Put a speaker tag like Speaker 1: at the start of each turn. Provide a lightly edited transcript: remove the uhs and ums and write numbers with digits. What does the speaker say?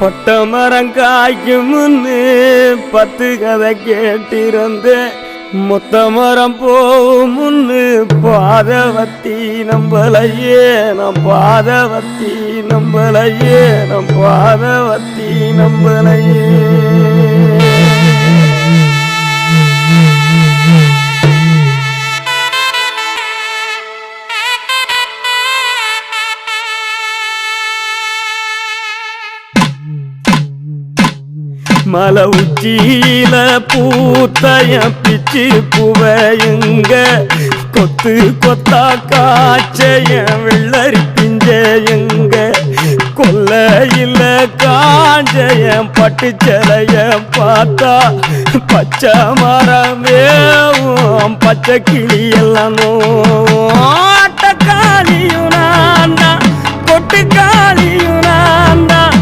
Speaker 1: ஒட்ட மரம் காய்க்கும் முன்னு 10 கதை கேட்டிருந்தேன். மொத்த மரம் போகும் முன்னு பாதவத்தி நம்பலையே நம் பாதவத்தி நம்பலையே நம் பாதவத்தி நம்பலையே. மலை உச்சியில பூத்தைய பிச்சு புவையுங்க கொத்து கொத்தா காய்ச்சைய வெள்ளரி பிஞ்சையுங்க கொல்லையில காஞ்சைய பட்டு சிலைய பார்த்தா பச்சை மரமேவும் பச்சை கிளி எல்லாம் ஆட்டக்காளியும் நான் தான் கொட்டுக்காளியும் நான் தான்